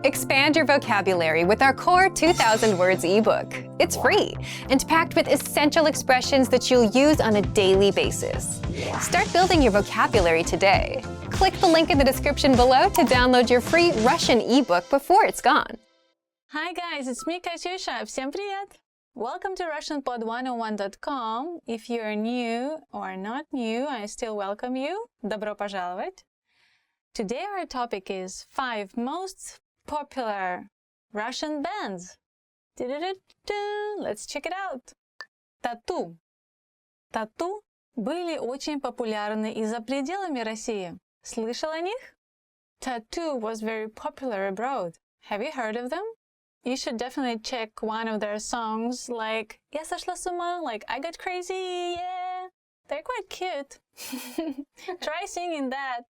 Expand your vocabulary with our core 2,000 words ebook. It's free and packed with essential expressions that you'll use on a daily basis. Start building your vocabulary today. Click the link in the description below to download your free Russian ebook before it's gone. Hi guys, it's me, Katyusha. Всем привет! Welcome to RussianPod101.com. If you're new or not new, I still welcome you. Добро пожаловать! Today our topic is 5 most popular Russian bands. Let's check it out. Тату. Тату были очень популярны и за пределами России. Слышал о них? Tattoo was very popular abroad. Have you heard of them? You should definitely check one of their songs like Я сошла с ума, like I got crazy, yeah. They're quite cute. Try singing that.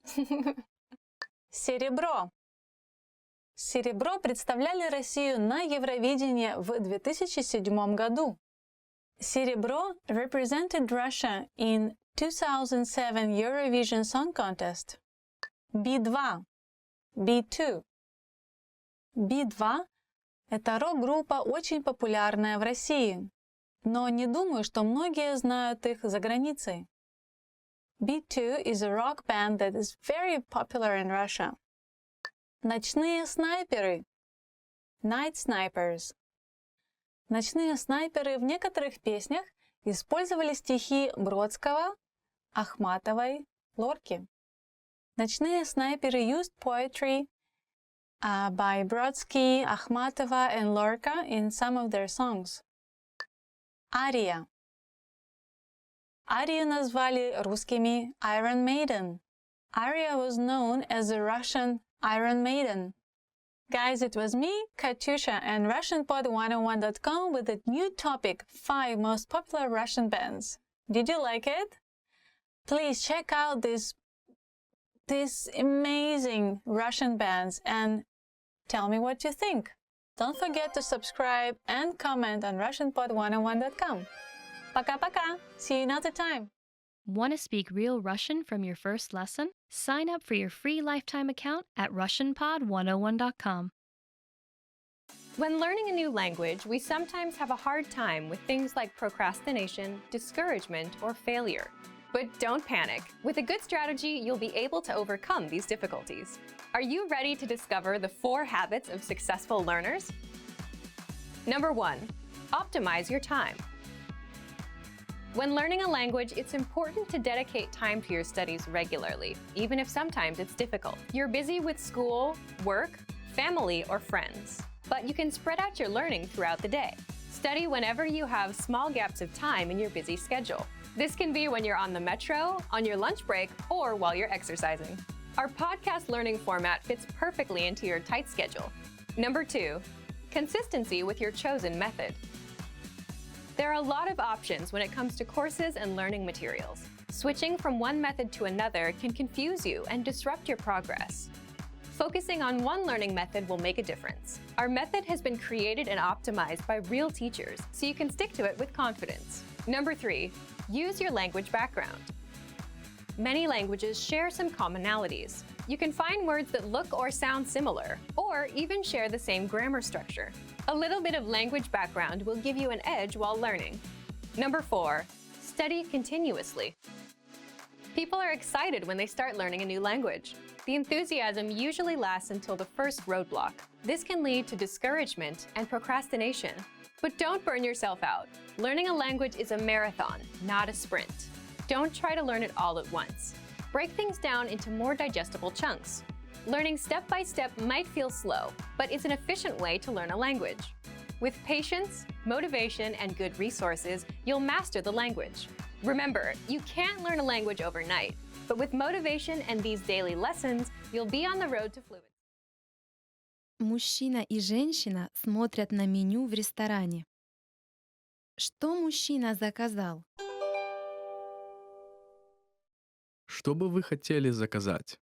Серебро. Серебро представляли Россию на Евровидении в 2007 году. Серебро represented Russia in 2007 Eurovision Song Contest. B2. B2. B2 – это рок-группа, очень популярная в России, но не думаю, что многие знают их за границей. B2 is a rock band that is very popular in Russia. Ночные снайперы. Night Snipers. Ночные снайперы в некоторых песнях использовали стихи Бродского, Ахматовой, Лорки. Ночные снайперы used poetry by Brodsky, Akhmatova, and Lorca in some of their songs. Ария. Арию назвали русскими Iron Maiden. Aria was known as a Russian Iron Maiden. Guys, it was me, Katyusha, and RussianPod101.com with a new topic, 5 most popular Russian bands. Did you like it? Please check out these amazing Russian bands and tell me what you think. Don't forget to subscribe and comment on RussianPod101.com. Пока-пока! See you another time! Want to speak real Russian from your first lesson? Sign up for your free lifetime account at RussianPod101.com. When learning a new language, we sometimes have a hard time with things like procrastination, discouragement, or failure. But don't panic. With a good strategy, you'll be able to overcome these difficulties. Are you ready to discover the 4 habits of successful learners? Number 1, optimize your time. When learning a language, it's important to dedicate time to your studies regularly, even if sometimes it's difficult. You're busy with school, work, family, or friends, but you can spread out your learning throughout the day. Study whenever you have small gaps of time in your busy schedule. This can be when you're on the metro, on your lunch break, or while you're exercising. Our podcast learning format fits perfectly into your tight schedule. Number 2, consistency with your chosen method. There are a lot of options when it comes to courses and learning materials. Switching from one method to another can confuse you and disrupt your progress. Focusing on one learning method will make a difference. Our method has been created and optimized by real teachers, so you can stick to it with confidence. Number 3, use your language background. Many languages share some commonalities. You can find words that look or sound similar, or even share the same grammar structure. A little bit of language background will give you an edge while learning. Number 4, study continuously. People are excited when they start learning a new language. The enthusiasm usually lasts until the first roadblock. This can lead to discouragement and procrastination. But don't burn yourself out. Learning a language is a marathon, not a sprint. Don't try to learn it all at once. Break things down into more digestible chunks. Learning step by step might feel slow, but it's an efficient way to learn a language. With patience, motivation, and good resources, you'll master the language. Remember, you can't learn a language overnight, but with motivation and these daily lessons, you'll be on the road to fluency. Мужчина и женщина смотрят на меню в ресторане. Что мужчина заказал? Что бы вы хотели заказать?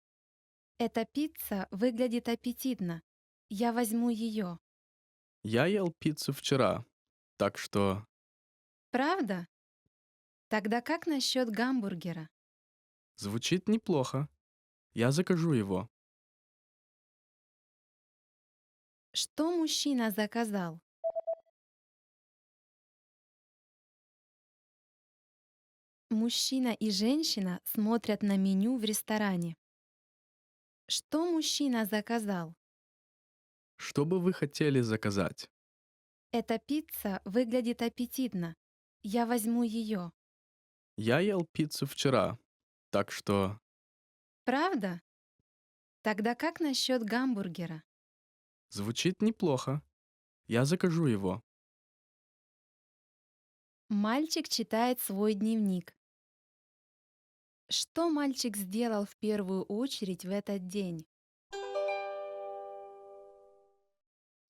Эта пицца выглядит аппетитно. Я возьму ее. Я ел пиццу вчера, так что... Правда? Тогда как насчет гамбургера? Звучит неплохо. Я закажу его. Что мужчина заказал? Мужчина и женщина смотрят на меню в ресторане. Что мужчина заказал? Что бы вы хотели заказать? Эта пицца выглядит аппетитно. Я возьму ее. Я ел пиццу вчера, так что Правда? Тогда как насчет гамбургера? звучит неплохо. Я закажу его. Мальчик читает свой дневник. Что мальчик сделал в первую очередь в этот день?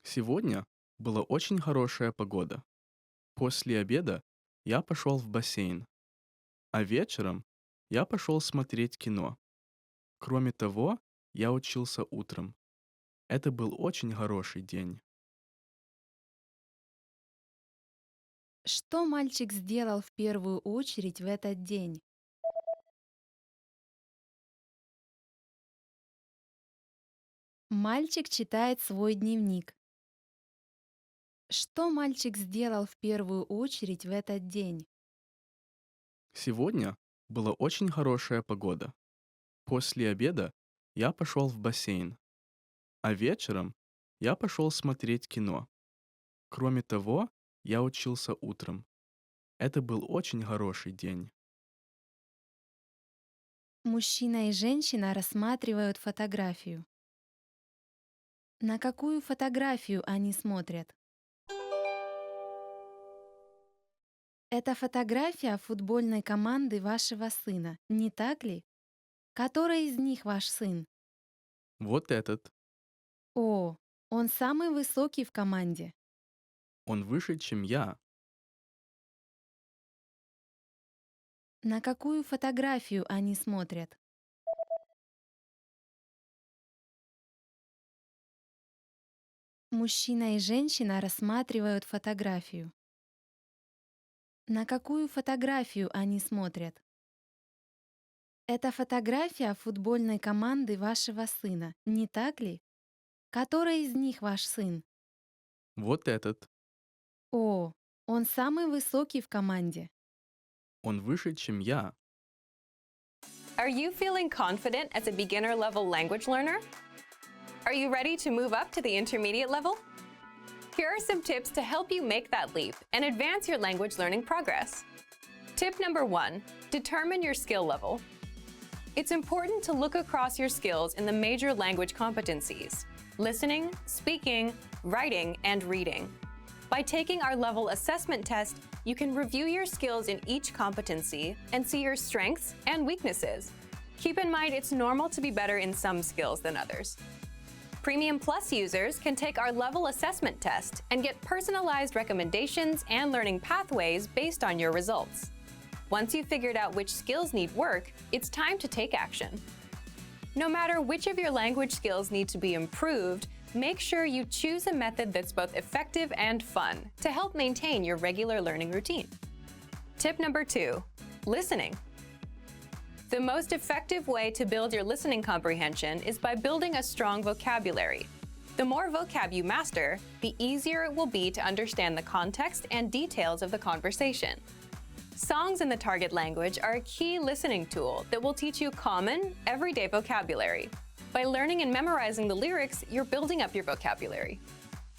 Сегодня была очень хорошая погода. После обеда я пошел в бассейн, а вечером я пошел смотреть кино. Кроме того, я учился утром. Это был очень хороший день. Что мальчик сделал в первую очередь в этот день? Мальчик читает свой дневник. Что мальчик сделал в первую очередь в этот день? Сегодня была очень хорошая погода. После обеда я пошел в бассейн, а вечером я пошел смотреть кино. Кроме того, я учился утром. Это был очень хороший день. Мужчина и женщина рассматривают фотографию. На какую фотографию они смотрят? Это фотография футбольной команды вашего сына, не так ли? Который из них ваш сын? Вот этот. О, он самый высокий в команде. Он выше, чем я. На какую фотографию они смотрят? Мужчина и женщина рассматривают фотографию. На какую фотографию они смотрят? Это фотография футбольной команды вашего сына, не так ли? Который из них ваш сын? Вот этот. О, он самый высокий в команде. Он выше, чем я. Are you feeling confident as a beginner level language learner? Are you ready to move up to the intermediate level? Here are some tips to help you make that leap and advance your language learning progress. Tip number 1, determine your skill level. It's important to look across your skills in the major language competencies: listening, speaking, writing, and reading. By taking our level assessment test, you can review your skills in each competency and see your strengths and weaknesses. Keep in mind it's normal to be better in some skills than others. Premium Plus users can take our level assessment test and get personalized recommendations and learning pathways based on your results. Once you've figured out which skills need work, it's time to take action. No matter which of your language skills need to be improved, make sure you choose a method that's both effective and fun to help maintain your regular learning routine. Tip number 2, listening. The most effective way to build your listening comprehension is by building a strong vocabulary. The more vocab you master, the easier it will be to understand the context and details of the conversation. Songs in the target language are a key listening tool that will teach you common, everyday vocabulary. By learning and memorizing the lyrics, you're building up your vocabulary.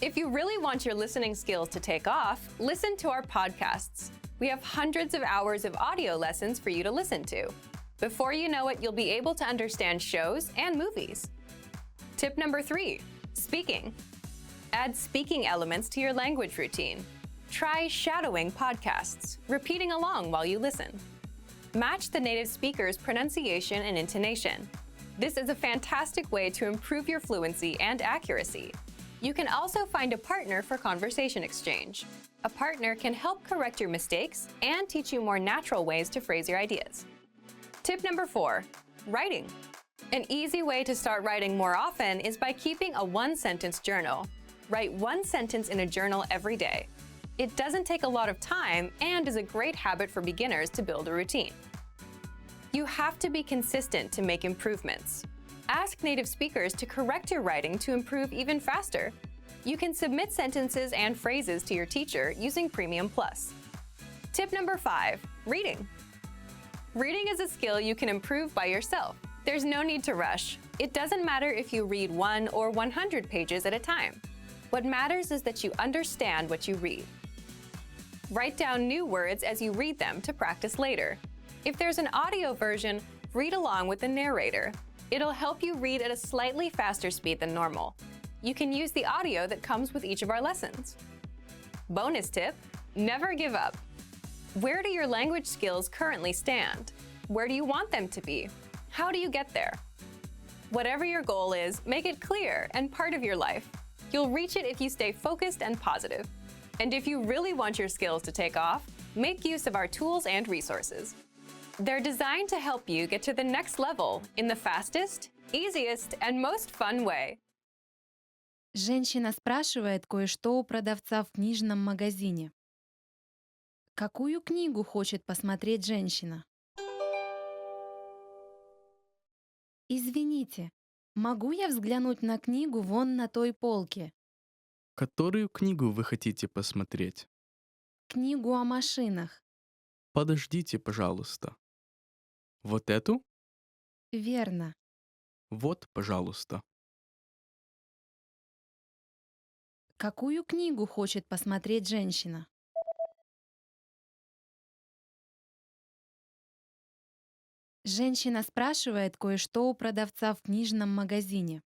If you really want your listening skills to take off, listen to our podcasts. We have hundreds of hours of audio lessons for you to listen to. Before you know it, you'll be able to understand shows and movies. Tip number 3, speaking. Add speaking elements to your language routine. Try shadowing podcasts, repeating along while you listen. Match the native speaker's pronunciation and intonation. This is a fantastic way to improve your fluency and accuracy. You can also find a partner for conversation exchange. A partner can help correct your mistakes and teach you more natural ways to phrase your ideas. Tip number 4, writing. An easy way to start writing more often is by keeping a one-sentence journal. Write one sentence in a journal every day. It doesn't take a lot of time and is a great habit for beginners to build a routine. You have to be consistent to make improvements. Ask native speakers to correct your writing to improve even faster. You can submit sentences and phrases to your teacher using Premium Plus. Tip number 5, reading. Reading is a skill you can improve by yourself. There's no need to rush. It doesn't matter if you read 1 or 100 pages at a time. What matters is that you understand what you read. Write down new words as you read them to practice later. If there's an audio version, read along with the narrator. It'll help you read at a slightly faster speed than normal. You can use the audio that comes with each of our lessons. Bonus tip, never give up. Where do your language skills currently stand? Where do you want them to be? How do you get there? Whatever your goal is, make it clear and part of your life. You'll reach it if you stay focused and positive. And if you really want your skills to take off, make use of our tools and resources. They're designed to help you get to the next level in the fastest, easiest, and most fun way. Женщина спрашивает кое-что у продавца в книжном магазине. Какую книгу хочет посмотреть женщина? Извините, могу я взглянуть на книгу вон на той полке? Которую книгу вы хотите посмотреть? Книгу о машинах. Подождите, пожалуйста. Вот эту? Верно. Вот, пожалуйста. Какую книгу хочет посмотреть женщина? Женщина спрашивает кое-что у продавца в книжном магазине.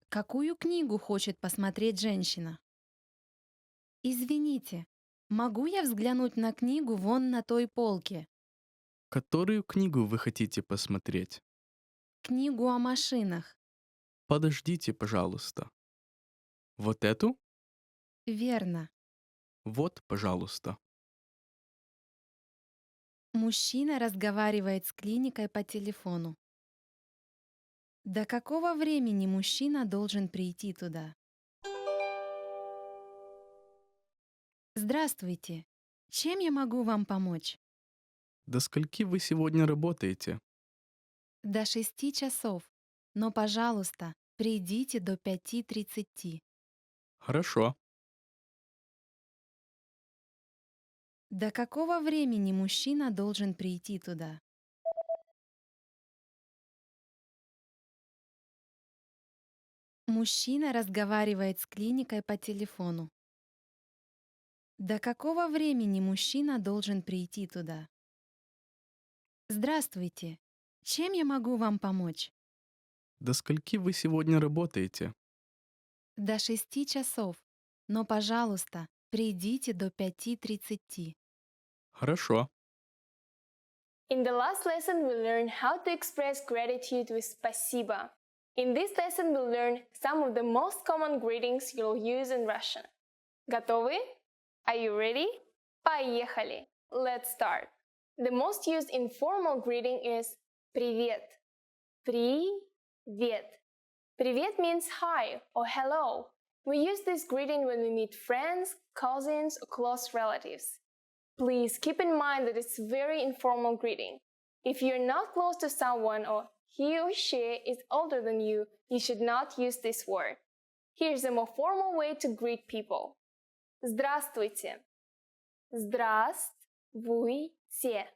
Какую книгу хочет посмотреть женщина? Извините, могу я взглянуть на книгу вон на той полке? Которую книгу вы хотите посмотреть? Книгу о машинах. Подождите, пожалуйста. Вот эту? Верно. Вот, пожалуйста. Мужчина разговаривает с клиникой по телефону. До какого времени мужчина должен прийти туда? Здравствуйте. Чем я могу вам помочь? До скольки вы сегодня работаете? До 6 часов. Но, пожалуйста, придите до 5:30. Хорошо. До какого времени мужчина должен прийти туда? Мужчина разговаривает с клиникой по телефону. До какого времени мужчина должен прийти туда? Здравствуйте. Чем я могу вам помочь? До скольки вы сегодня работаете? До 6 часов. Но, пожалуйста, придите до 5:30. Хорошо. In the last lesson, we learned how to express gratitude with спасибо. In this lesson, we'll learn some of the most common greetings you'll use in Russian. Готовы? Are you ready? Поехали! Let's start. The most used informal greeting is привет. Привет. Привет means hi or hello. We use this greeting when we meet friends, cousins, or close relatives. Please keep in mind that it's a very informal greeting. If you're not close to someone or he or she is older than you, you should not use this word. Here's a more formal way to greet people. Здравствуйте. Здравствуйте.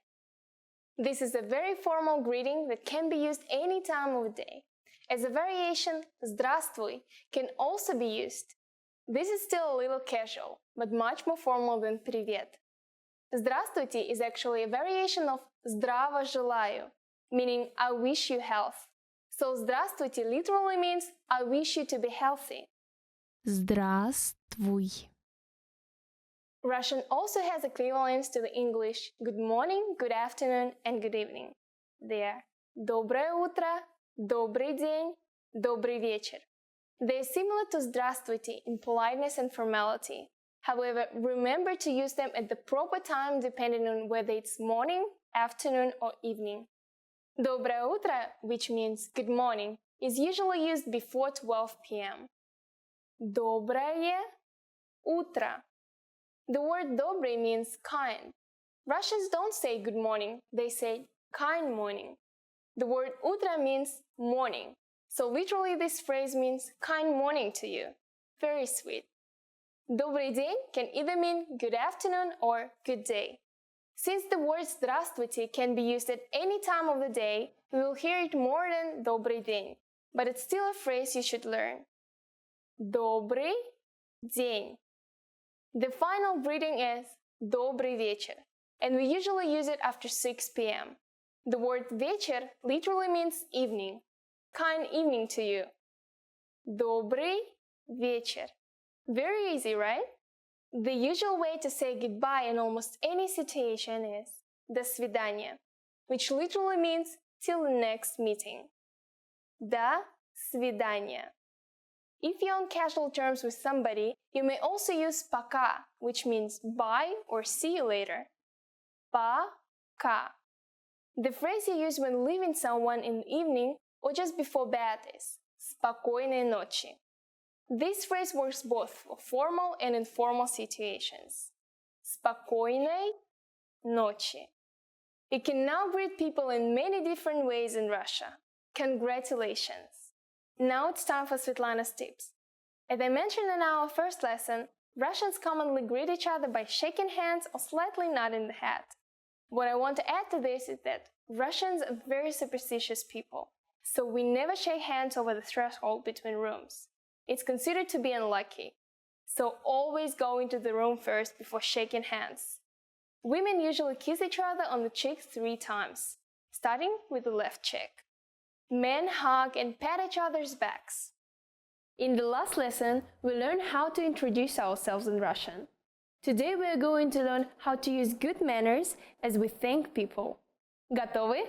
This is a very formal greeting that can be used any time of day. As a variation, здравствуй can also be used. This is still a little casual, but much more formal than привет. Здравствуйте is actually a variation of здраво желаю, meaning I wish you health. So здравствуйте literally means I wish you to be healthy. Здравствуй. Russian also has equivalents to the English good morning, good afternoon, and good evening. They are доброе утро, добрый день, добрый вечер. They are similar to здравствуйте in politeness and formality. However, remember to use them at the proper time depending on whether it's morning, afternoon, or evening. Доброе утро, which means good morning, is usually used before 12 p.m. Доброе утро. The word добрый means kind. Russians don't say good morning, they say kind morning. The word утро means morning, so literally this phrase means kind morning to you. very sweet. Добрый день can either mean good afternoon or good day. Since the word здравствуйте can be used at any time of the day, we will hear it more than добрый день, but it's still a phrase you should learn. Добрый день. The final greeting is добрый вечер, and we usually use it after 6 p.m. The word вечер literally means evening. Kind evening to you. Добрый вечер. Very easy, right? The usual way to say goodbye in almost any situation is до свидания, which literally means till the next meeting. До свидания. If you're on casual terms with somebody, you may also use пока, which means bye or see you later. Пока. The phrase you use when leaving someone in the evening or just before bed is спокойной ночи. This phrase works both for formal and informal situations. Спокойной ночи. You can now greet people in many different ways in Russia. Congratulations! Now it's time for Svetlana's tips. As I mentioned in our first lesson, Russians commonly greet each other by shaking hands or slightly nodding the head. What I want to add to this is that Russians are very superstitious people, so we never shake hands over the threshold between rooms. It's considered to be unlucky, so always go into the room first before shaking hands. Women usually kiss each other on the cheek 3 times, starting with the left cheek. Men hug and pat each other's backs. In the last lesson, we learned how to introduce ourselves in Russian. Today we are going to learn how to use good manners as we thank people. Готовы?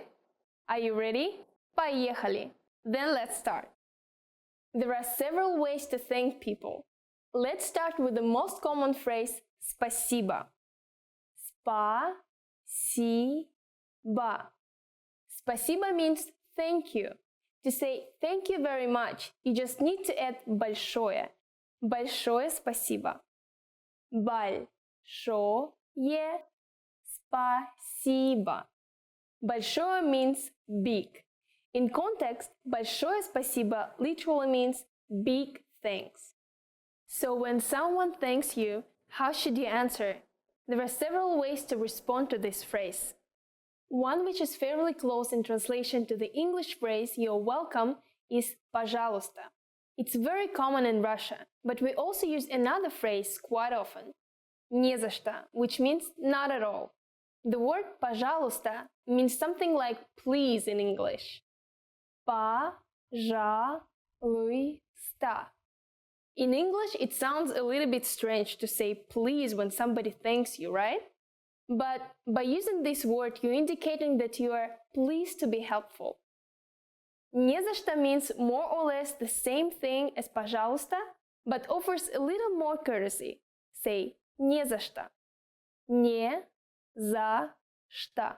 Are you ready? Поехали! Then let's start. There are several ways to thank people. Let's start with the most common phrase спасибо. Спасибо. Спасибо means thank you. To say thank you very much, you just need to add большое. Большое спасибо. Большое спасибо. Большое means big. In context, большое спасибо literally means big thanks. So when someone thanks you, how should you answer? There are several ways to respond to this phrase. One which is fairly close in translation to the English phrase "you're welcome" is пожалуйста. It's very common in Russia, but we also use another phrase quite often, не за что, which means not at all. The word пожалуйста means something like please in English. Пожалуйста. In English, it sounds a little bit strange to say please when somebody thanks you, right? But by using this word, you're indicating that you are pleased to be helpful. Не за что means more or less the same thing as пожалуйста, but offers a little more courtesy. Say не за что. Не за что.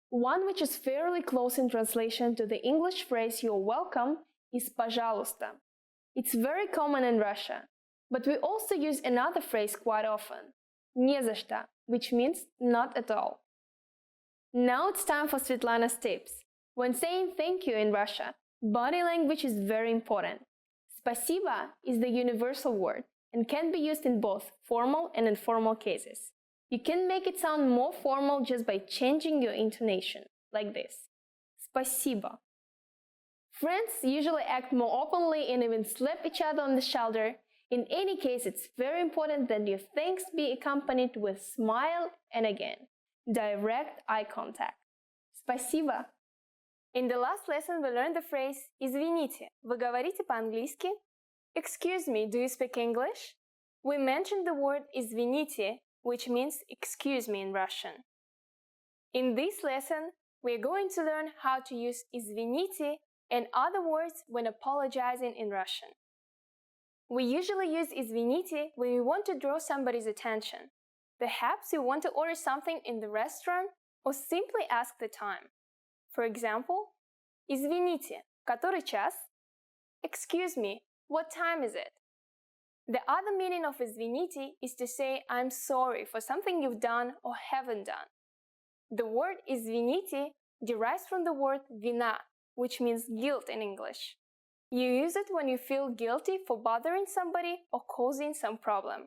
One which is fairly close in translation to the English phrase "you're welcome" is пожалуйста. It's very common in Russia, but we also use another phrase quite often, не за что, which means not at all. Now it's time for Svetlana's tips. When saying thank you in Russia, body language is very important. Спасибо is the universal word and can be used in both formal and informal cases. You can make it sound more formal just by changing your intonation, like this. Спасибо. Friends usually act more openly and even slap each other on the shoulder. In any case, it's very important that your thanks be accompanied with smile and again, direct eye contact. Спасибо. In the last lesson, we learned the phrase «Извините». Вы говорите по-английски? Excuse me, do you speak English? We mentioned the word «извините», which means excuse me in Russian. In this lesson, we are going to learn how to use «извините» and other words when apologizing in Russian. We usually use «извините» when we want to draw somebody's attention. Perhaps you want to order something in the restaurant or simply ask the time. For example, «Извините, который час?» Excuse me, what time is it? The other meaning of «извините» is to say I'm sorry for something you've done or haven't done. The word «извините» derives from the word «вина», which means guilt in English. You use it when you feel guilty for bothering somebody or causing some problem.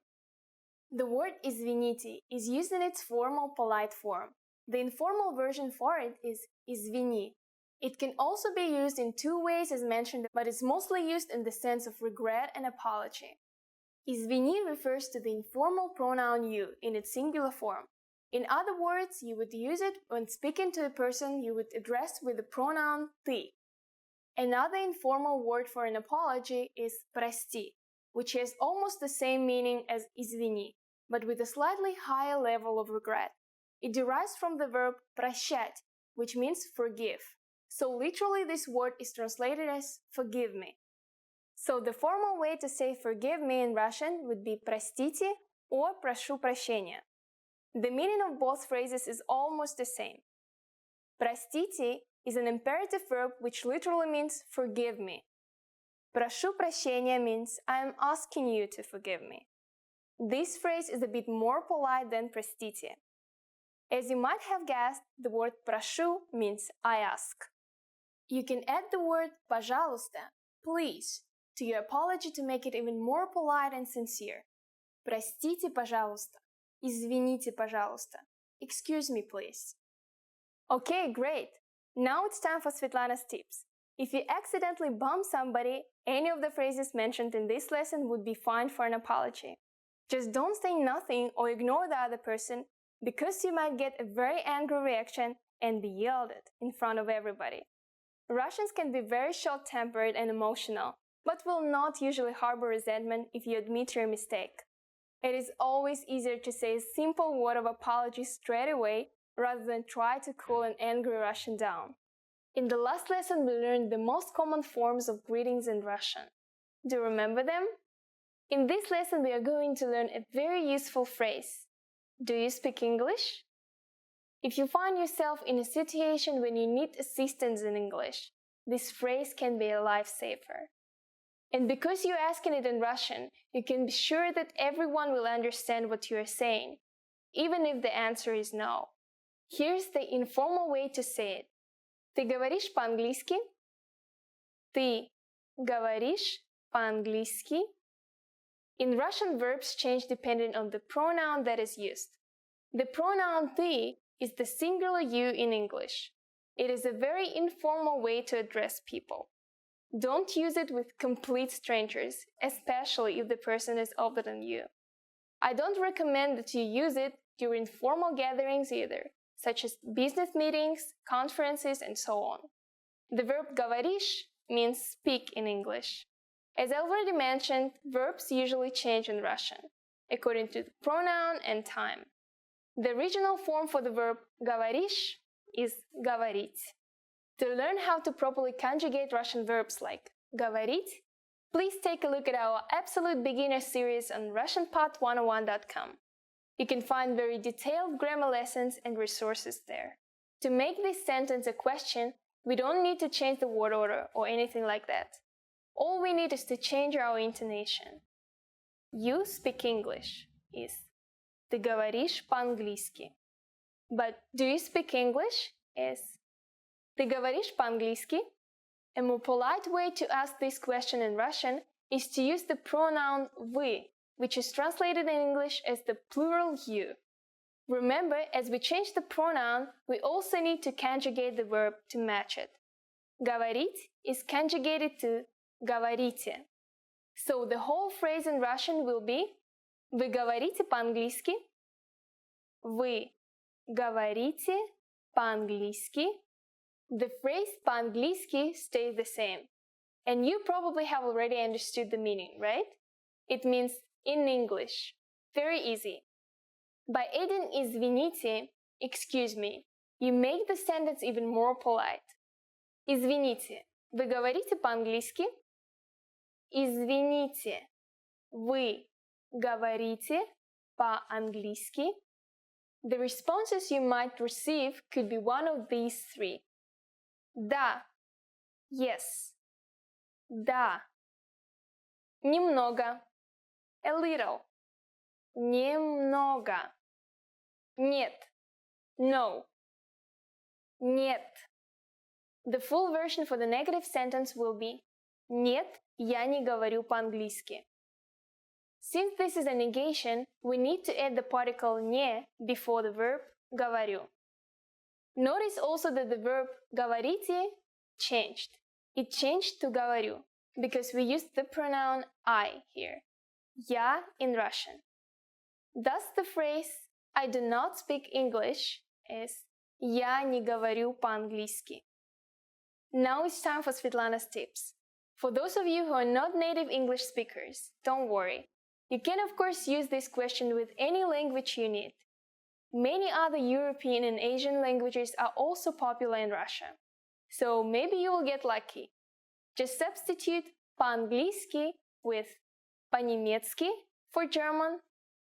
The word извините is used in its formal polite form. The informal version for it is извини. It can also be used in two ways as mentioned, but is mostly used in the sense of regret and apology. Извини refers to the informal pronoun you in its singular form. In other words, you would use it when speaking to a person you would address with the pronoun ты. Another informal word for an apology is прости, which has almost the same meaning as извини, but with a slightly higher level of regret. It derives from the verb прощать, which means forgive. So literally this word is translated as forgive me. So the formal way to say forgive me in Russian would be простите or прошу прощения. The meaning of both phrases is almost the same. Простите is an imperative verb which literally means forgive me. Прошу прощения means I am asking you to forgive me. This phrase is a bit more polite than простите. As you might have guessed, the word прошу means I ask. You can add the word пожалуйста, please, to your apology to make it even more polite and sincere. Простите, пожалуйста. Извините, пожалуйста. Excuse me, please. Okay, great. Now it's time for Svetlana's tips. If you accidentally bump somebody, any of the phrases mentioned in this lesson would be fine for an apology. Just don't say nothing or ignore the other person because you might get a very angry reaction and be yelled at in front of everybody. Russians can be very short-tempered and emotional, but will not usually harbor resentment if you admit your mistake. It is always easier to say a simple word of apology straight away rather than try to cool an angry Russian down. In the last lesson, we learned the most common forms of greetings in Russian. Do you remember them? In this lesson, we are going to learn a very useful phrase. Do you speak English? If you find yourself in a situation when you need assistance in English, this phrase can be a lifesaver. And because you're asking it in Russian, you can be sure that everyone will understand what you are saying, even if the answer is no. Here's the informal way to say it. Ты говоришь по-английски? Ты говоришь по-английски? In Russian, verbs change depending on the pronoun that is used. The pronoun ты is the singular you in English. It is a very informal way to address people. Don't use it with complete strangers, especially if the person is older than you. I don't recommend that you use it during formal gatherings either, such as business meetings, conferences, and so on. The verb говоришь means speak in English. As I already mentioned, verbs usually change in Russian, according to the pronoun and time. The original form for the verb говоришь is говорить. To learn how to properly conjugate Russian verbs like говорить, please take a look at our Absolute Beginner series on RussianPod101.com. You can find very detailed grammar lessons and resources there. To make this sentence a question, we don't need to change the word order or anything like that. All we need is to change our intonation. You speak English is Ты говоришь по-английски. But do you speak English is Ты говоришь по-английски? A more polite way to ask this question in Russian is to use the pronoun вы, which is translated in English as the plural you. Remember, as we change the pronoun, we also need to conjugate the verb to match it. Говорить is conjugated to говорите. So the whole phrase in Russian will be Вы говорите по-английски? Вы говорите по-английски? The phrase по-английски stays the same. And you probably have already understood the meaning, right? It means in English. Very easy. By adding извините, excuse me, you make the sentence even more polite. Извините, вы говорите по-английски? Извините, вы говорите по-английски? The responses you might receive could be one of these three. Да, yes. Да. Немного, a little. Немного. Нет, no. Нет. The full version for the negative sentence will be Нет, я не говорю по-английски. Since this is a negation, we need to add the particle не before the verb говорю. Notice also that the verb говорите changed. It changed to говорю because we used the pronoun I here. Я in Russian. Thus the phrase I do not speak English is Я не говорю по-английски. Now it's time for Svetlana's tips. For those of you who are not native English speakers, don't worry. You can of course use this question with any language you need. Many other European and Asian languages are also popular in Russia. So maybe you will get lucky. Just substitute по-английски with по-немецки for German,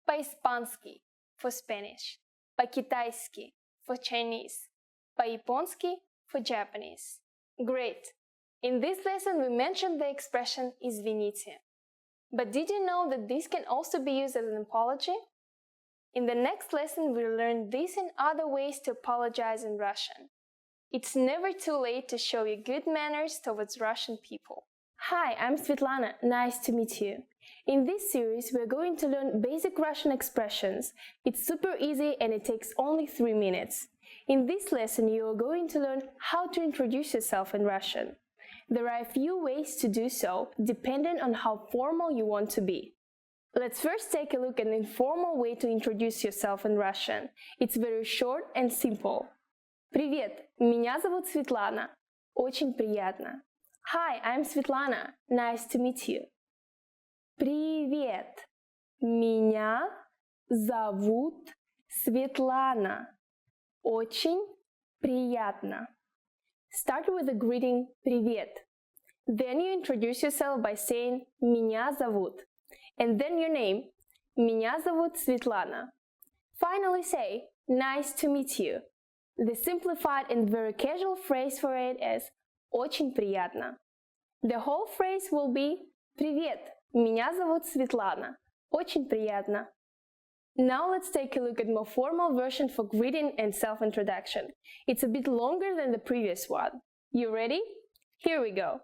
по-испански for Spanish, по-китайски for Chinese, по-японски for Japanese. Great! In this lesson we mentioned the expression извините. But did you know that this can also be used as an apology? In the next lesson we'll learn this and other ways to apologize in Russian. It's never too late to show your good manners towards Russian people. Hi, I'm Svetlana. Nice to meet you. In this series, we're going to learn basic Russian expressions. It's super easy and it takes only 3 minutes. In this lesson, you are going to learn how to introduce yourself in Russian. There are a few ways to do so, depending on how formal you want to be. Let's first take a look at an informal way to introduce yourself in Russian. It's very short and simple. Привет, меня зовут Светлана. Очень приятно. Hi, I'm Svetlana. Nice to meet you. Привет, меня зовут Светлана. Очень приятно. Start with the greeting «Привет». Then you introduce yourself by saying «Меня зовут». And then your name «Меня зовут Светлана». Finally say «Nice to meet you». The simplified and very casual phrase for it is «Очень приятно». The whole phrase will be «Привет, меня зовут Светлана. Очень приятно». Now let's take a look at more formal version for greeting and self-introduction. It's a bit longer than the previous one. You ready? Here we go.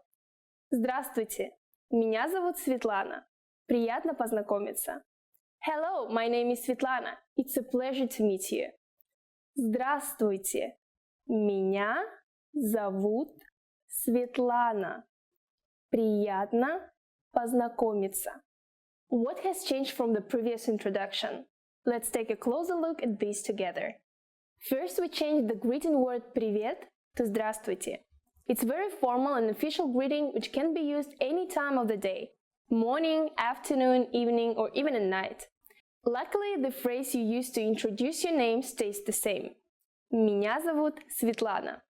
Здравствуйте, меня зовут Светлана. Приятно познакомиться. Hello, my name is Svetlana. It's a pleasure to meet you. Здравствуйте, меня зовут Светлана. Приятно познакомиться. What has changed from the previous introduction? Let's take a closer look at these together. First, we changed the greeting word «привет» to «здравствуйте». It's very formal and official greeting which can be used any time of the day. Morning, afternoon, evening, or even at night. Luckily, the phrase you use to introduce your name stays the same. Меня зовут Светлана.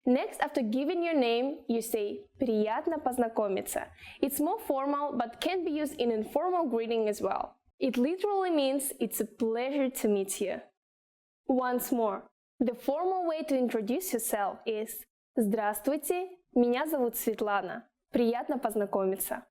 Next, after giving your name, you say «приятно познакомиться». It's more formal, but can be used in informal greeting as well. It literally means it's a pleasure to meet you. Once more, the formal way to introduce yourself is «Здравствуйте, меня зовут Светлана. Приятно познакомиться».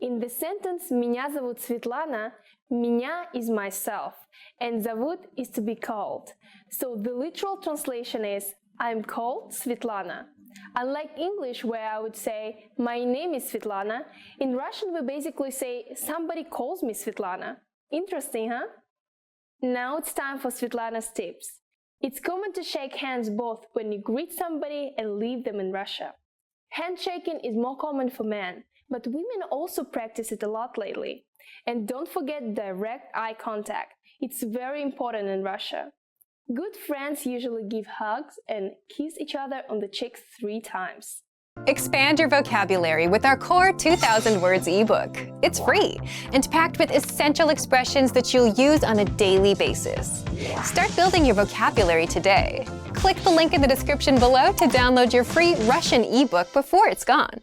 In the sentence «Меня зовут Светлана», «меня» is myself, and «зовут» is to be called. So the literal translation is I'm called Svetlana. Unlike English, where I would say, my name is Svetlana, in Russian we basically say, somebody calls me Svetlana. Interesting, huh? Now it's time for Svetlana's tips. It's common to shake hands both when you greet somebody and leave them in Russia. Handshaking is more common for men, but women also practice it a lot lately. And don't forget direct eye contact. It's very important in Russia. Good friends usually give hugs and kiss each other on the cheeks 3 times. Expand your vocabulary with our Core 2000 Words ebook. It's free and packed with essential expressions that you'll use on a daily basis. Start building your vocabulary today. Click the link in the description below to download your free Russian ebook before it's gone.